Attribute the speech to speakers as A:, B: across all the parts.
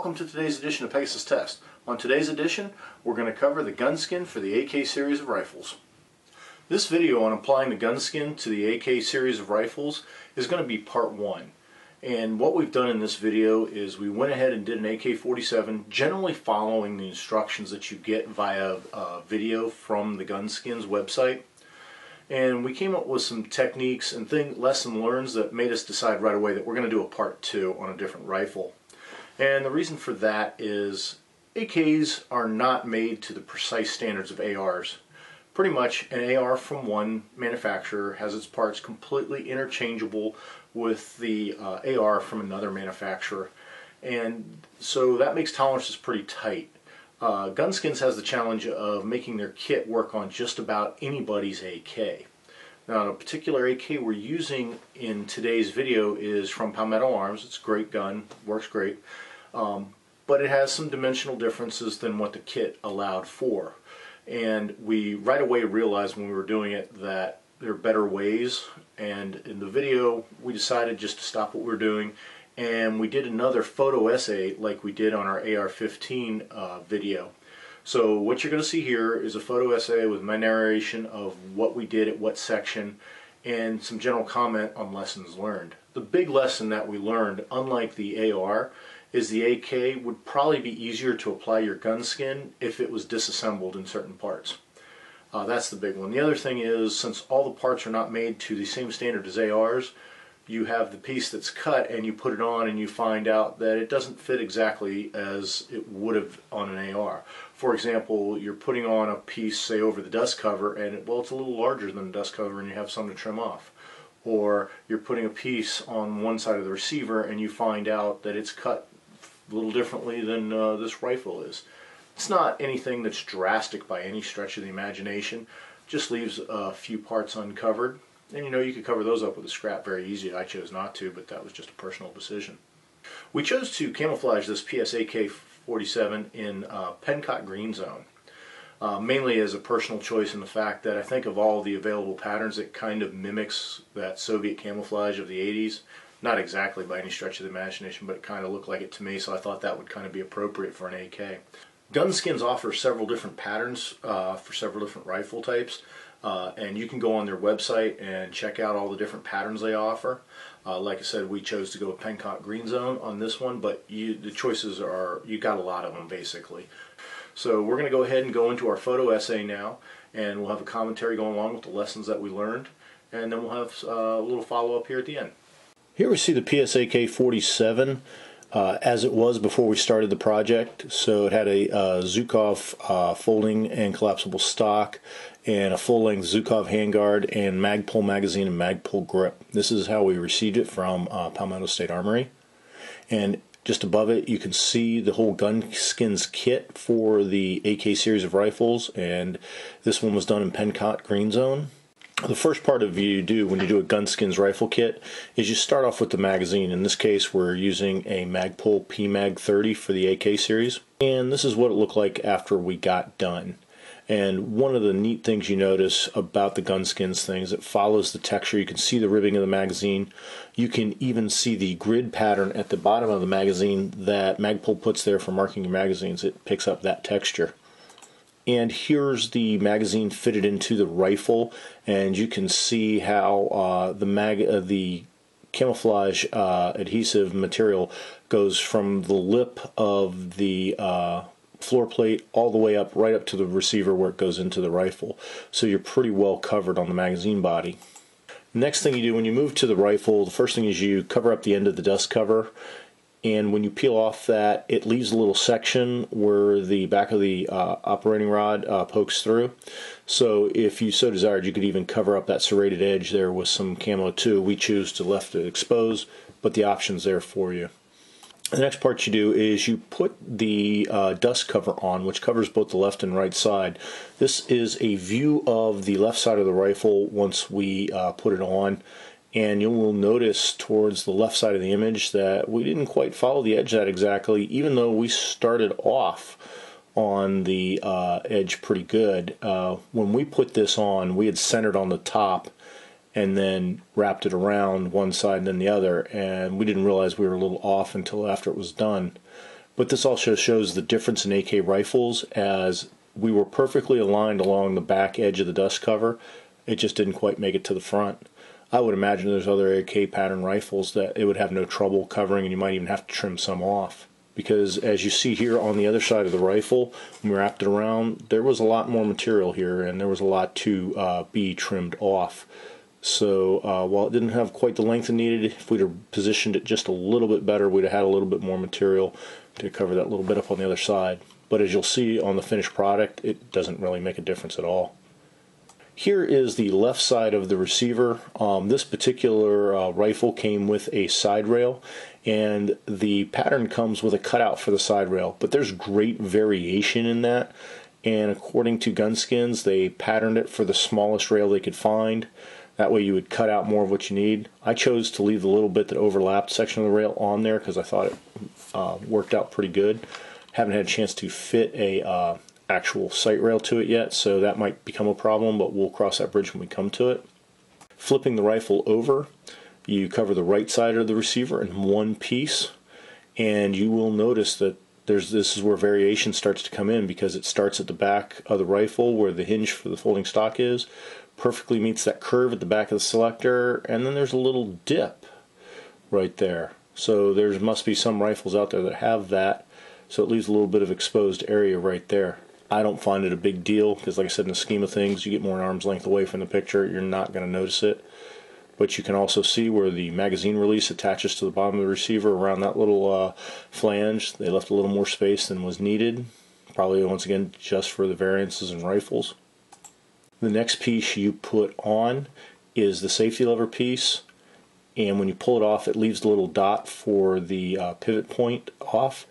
A: welcome to today's edition of Pegasus Test. On today's edition, we're going to cover the gun skin for the AK series of rifles. This video on applying the gun skin to the AK series of rifles is going to be part 1. And what we've done in this video is we went ahead and did an AK47, generally following the instructions that you get via video from the Gunskins website. And we came up with some techniques and lesson learns that made us decide right away that we're going to do a part 2 on a different rifle. And the reason for that is AKs are not made to the precise standards of ARs. Pretty much an AR from one manufacturer has its parts completely interchangeable with the AR from another manufacturer. And so that makes tolerances pretty tight. Gunskins has the challenge of making their kit work on just about anybody's AK. Now, the particular AK we're using in today's video is from Palmetto Arms. It's a great gun, works great, but it has some dimensional differences than what the kit allowed for. And we right away realized when we were doing it that there are better ways, and in the video we decided just to stop what we were doing, and we did another photo essay like we did on our AR-15 video. So what you're going to see here is a photo essay with my narration of what we did at what section and some general comment on lessons learned. The big lesson that we learned, unlike the AR, is the AK would probably be easier to apply your gun skin if it was disassembled in certain parts. That's the big one. The other thing is, since all the parts are not made to the same standard as ARs, you have the piece that's cut and you put it on and you find out that it doesn't fit exactly as it would have on an AR. For example, you're putting on a piece, say, over the dust cover, and it's a little larger than the dust cover and you have some to trim off. Or you're putting a piece on one side of the receiver and you find out that it's cut a little differently than this rifle is. It's not anything that's drastic by any stretch of the imagination, just leaves a few parts uncovered. And you know, you could cover those up with a scrap very easy. I chose not to, but that was just a personal decision. We chose to camouflage this AK47 in Pencott Green Zone, mainly as a personal choice in the fact that I think of all the available patterns, it kind of mimics that Soviet camouflage of the 80s. Not exactly by any stretch of the imagination, but it kind of looked like it to me, so I thought that would kind of be appropriate for an AK. Gunskins offers several different patterns for several different rifle types. And you can go on their website and check out all the different patterns they offer. Like I said, we chose to go with Pencott Green Zone on this one, but the choices are, you got a lot of them basically. So we're going to go ahead and go into our photo essay now, and we'll have a commentary going along with the lessons that we learned, and then we'll have a little follow-up here at the end. Here we see the AK47 as it was before we started the project. So it had a Zhukov folding and collapsible stock, and a full-length Zhukov handguard, and Magpul magazine and Magpul grip. This is how we received it from Palmetto State Armory. And just above it you can see the whole Gunskins kit for the AK series of rifles, and this one was done in Pencott Green Zone. The first part of you do when you do a Gunskins rifle kit is you start off with the magazine. In this case we're using a Magpul PMag 30 for the AK series, and this is what it looked like after we got done. And one of the neat things you notice about the Gunskins thing is it follows the texture. You can see the ribbing of the magazine. You can even see the grid pattern at the bottom of the magazine that Magpul puts there for marking your magazines. It picks up that texture. And here's the magazine fitted into the rifle, and you can see how the camouflage adhesive material goes from the lip of the floor plate all the way up, right up to the receiver where it goes into the rifle. So you're pretty well covered on the magazine body. Next thing you do when you move to the rifle, the first thing is you cover up the end of the dust cover. And when you peel off that, it leaves a little section where the back of the operating rod pokes through. So if you so desired, you could even cover up that serrated edge there with some camo too. We choose to left it exposed, but the option's there for you. The next part you do is you put the dust cover on, which covers both the left and right side. This is a view of the left side of the rifle once we put it on. And you will notice towards the left side of the image that we didn't quite follow the edge that exactly, even though we started off on the edge pretty good. When we put this on, we had centered on the top and then wrapped it around one side and then the other, and we didn't realize we were a little off until after it was done. But this also shows the difference in AK rifles, as we were perfectly aligned along the back edge of the dust cover. It just didn't quite make it to the front. I would imagine there's other AK pattern rifles that it would have no trouble covering, and you might even have to trim some off. Because as you see here on the other side of the rifle, when we wrapped it around, there was a lot more material here, and there was a lot to be trimmed off. So while it didn't have quite the length it needed, if we'd have positioned it just a little bit better, we'd have had a little bit more material to cover that little bit up on the other side. But as you'll see on the finished product, it doesn't really make a difference at all. Here is the left side of the receiver. This particular rifle came with a side rail, and the pattern comes with a cutout for the side rail, but there's great variation in that, and according to Gunskins, they patterned it for the smallest rail they could find. That way you would cut out more of what you need. I chose to leave the little bit that overlapped section of the rail on there because I thought it worked out pretty good. Haven't had a chance to fit a actual sight rail to it yet, so that might become a problem, but we'll cross that bridge when we come to it. Flipping the rifle over, you cover the right side of the receiver in one piece, and you will notice that this is where variation starts to come in, because it starts at the back of the rifle where the hinge for the folding stock is, perfectly meets that curve at the back of the selector, and then there's a little dip right there. So there must be some rifles out there that have that, so it leaves a little bit of exposed area right there. I don't find it a big deal, because like I said, in the scheme of things, you get more than arm's length away from the picture, you're not going to notice it. But you can also see where the magazine release attaches to the bottom of the receiver around that little flange. They left a little more space than was needed, probably once again just for the variances in rifles. The next piece you put on is the safety lever piece, and when you pull it off, it leaves the little dot for the pivot point off,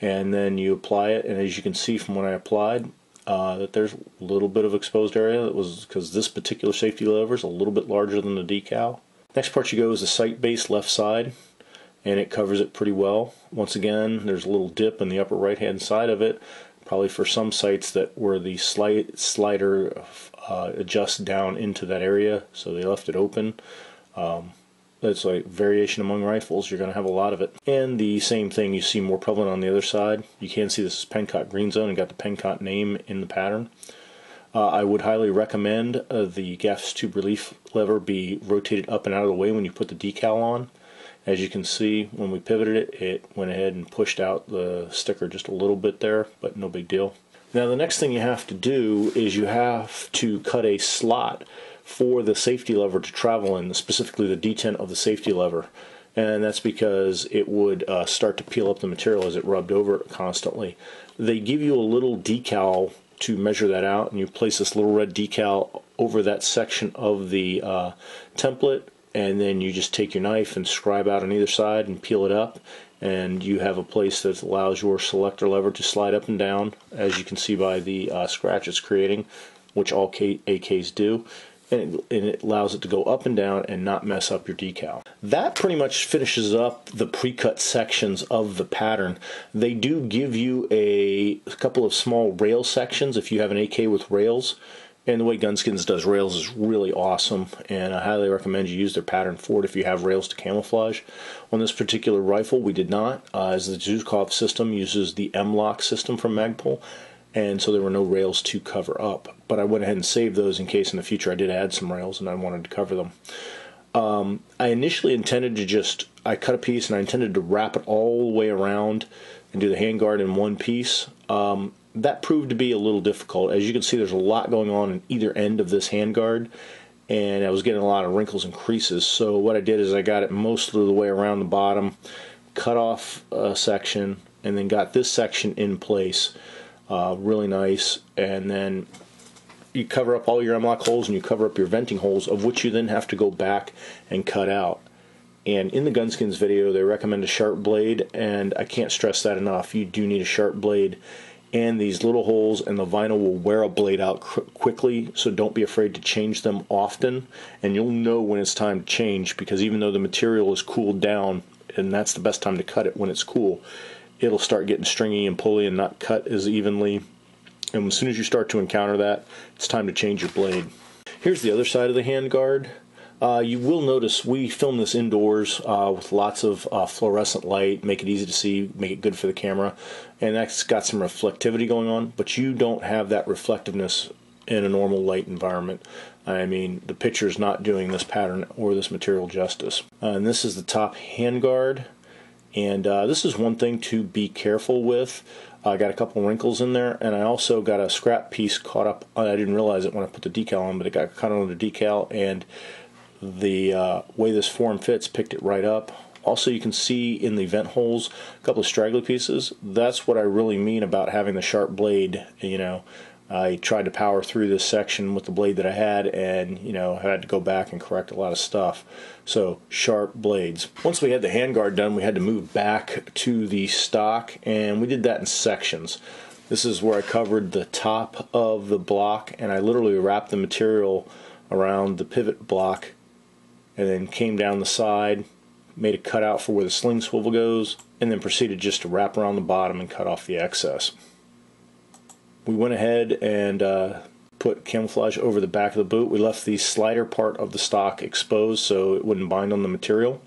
A: and then you apply it, and as you can see from when I applied, that there's a little bit of exposed area. That was because this particular safety lever is a little bit larger than the decal. Next part you go is the sight base left side, and it covers it pretty well. Once again, there's a little dip in the upper right hand side of it, probably for some sights that where the slider adjusts down into that area, so they left it open. That's like variation among rifles, you're going to have a lot of it. And the same thing you see more prevalent on the other side. You can see this is Pencott Green Zone and got the Pencott name in the pattern. I would highly recommend the gas tube relief lever be rotated up and out of the way when you put the decal on. As you can see, when we pivoted it, it went ahead and pushed out the sticker just a little bit there, but no big deal. Now the next thing you have to do is you have to cut a slot for the safety lever to travel in, specifically the detent of the safety lever, and that's because it would start to peel up the material as it rubbed over it constantly. They give you a little decal to measure that out, and you place this little red decal over that section of the template, and then you just take your knife and scribe out on either side and peel it up, and you have a place that allows your selector lever to slide up and down, as you can see by the scratch it's creating, which all AKs do. And it allows it to go up and down and not mess up your decal. That pretty much finishes up the pre-cut sections of the pattern. They do give you a couple of small rail sections if you have an AK with rails. And the way Gunskins does rails is really awesome, and I highly recommend you use their pattern for it if you have rails to camouflage. On this particular rifle, we did not, as the Zhukov system uses the M-Lock system from Magpul, and so there were no rails to cover up. But I went ahead and saved those in case in the future I did add some rails and I wanted to cover them. I initially intended to I cut a piece and I intended to wrap it all the way around and do the handguard in one piece. That proved to be a little difficult. As you can see, there's a lot going on in either end of this handguard, and I was getting a lot of wrinkles and creases. So what I did is I got it most of the way around the bottom, cut off a section, and then got this section in place. Really nice, and then you cover up all your M-Lock holes and you cover up your venting holes, of which you then have to go back and cut out. And in the Gunskins video they recommend a sharp blade, and I can't stress that enough. You do need a sharp blade, and these little holes and the vinyl will wear a blade out quickly, so don't be afraid to change them often, and you'll know when it's time to change, because even though the material is cooled down, and that's the best time to cut it when it's cool, it'll start getting stringy and pulley and not cut as evenly. And as soon as you start to encounter that, it's time to change your blade. Here's the other side of the handguard. You will notice we filmed this indoors with lots of fluorescent light, make it easy to see, make it good for the camera, and that's got some reflectivity going on, but you don't have that reflectiveness in a normal light environment. I mean, the picture's not doing this pattern or this material justice. And this is the top handguard, and this is one thing to be careful with. I got a couple wrinkles in there, and I also got a scrap piece caught up. I didn't realize it when I put the decal on, but it got caught on the decal, and the way this form fits picked it right up. Also, you can see in the vent holes a couple of straggly pieces. That's what I really mean about having the sharp blade. You know, I tried to power through this section with the blade that I had, and you know, had to go back and correct a lot of stuff. So sharp blades. Once we had the handguard done, we had to move back to the stock, and we did that in sections. This is where I covered the top of the block, and I literally wrapped the material around the pivot block and then came down the side, made a cutout for where the sling swivel goes, and then proceeded just to wrap around the bottom and cut off the excess. We went ahead and put camouflage over the back of the boot. We left the slider part of the stock exposed so it wouldn't bind on the material.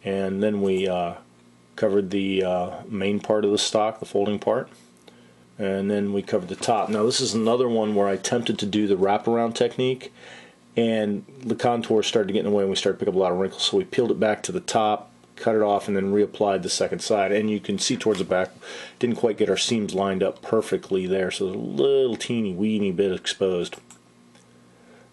A: And then we covered the main part of the stock, the folding part. And then we covered the top. Now this is another one where I attempted to do the wraparound technique, and the contour started to get in the way and we started to pick up a lot of wrinkles, so we peeled it back to the top, cut it off, and then reapplied the second side. And you can see towards the back, didn't quite get our seams lined up perfectly there, so there's a little teeny weeny bit exposed.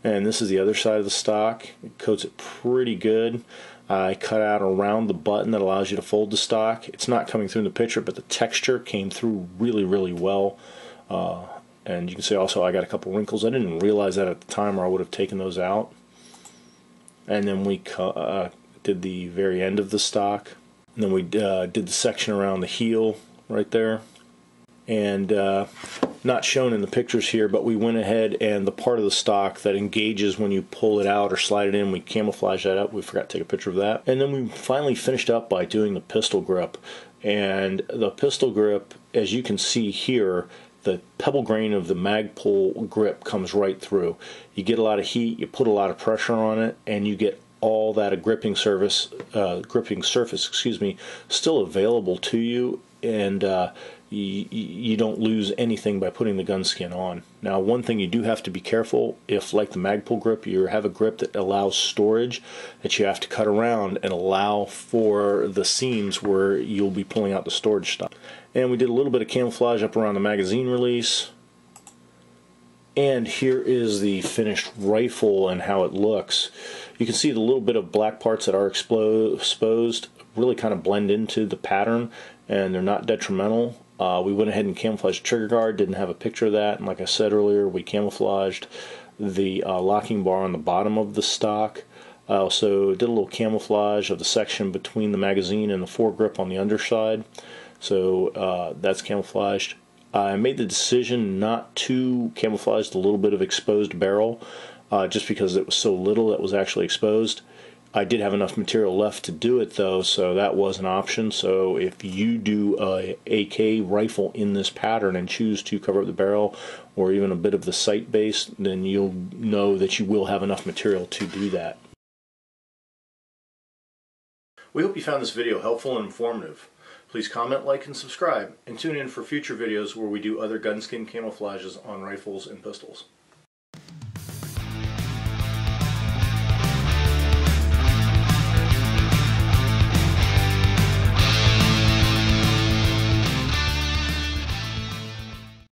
A: And this is the other side of the stock. It coats it pretty good. I cut out around the button that allows you to fold the stock. It's not coming through in the picture, but the texture came through really, really well. And you can see also I got a couple wrinkles. I didn't realize that at the time, or I would have taken those out. And then we did the very end of the stock. And then we did the section around the heel right there. And not shown in the pictures here, but we went ahead and the part of the stock that engages when you pull it out or slide it in, we camouflaged that up. We forgot to take a picture of that. And then we finally finished up by doing the pistol grip. And the pistol grip, as you can see here, the pebble grain of the Magpul grip comes right through. You get a lot of heat, you put a lot of pressure on it, and you get all that gripping surface, still available to you, and you don't lose anything by putting the gun skin on. Now, one thing you do have to be careful, if like the Magpul grip, you have a grip that allows storage, that you have to cut around and allow for the seams where you'll be pulling out the storage stuff. And we did a little bit of camouflage up around the magazine release. And here is the finished rifle and how it looks. You can see the little bit of black parts that are exposed really kind of blend into the pattern, and they're not detrimental. We went ahead and camouflaged the trigger guard, didn't have a picture of that, and like I said earlier, we camouflaged the locking bar on the bottom of the stock. I also did a little camouflage of the section between the magazine and the foregrip on the underside, so that's camouflaged. I made the decision not to camouflage the little bit of exposed barrel just because it was so little that was actually exposed. I did have enough material left to do it though, so that was an option. So if you do a AK rifle in this pattern and choose to cover up the barrel or even a bit of the sight base, then you'll know that you will have enough material to do that. We hope you found this video helpful and informative. Please comment, like, and subscribe, and tune in for future videos where we do other Gunskin camouflages on rifles and pistols.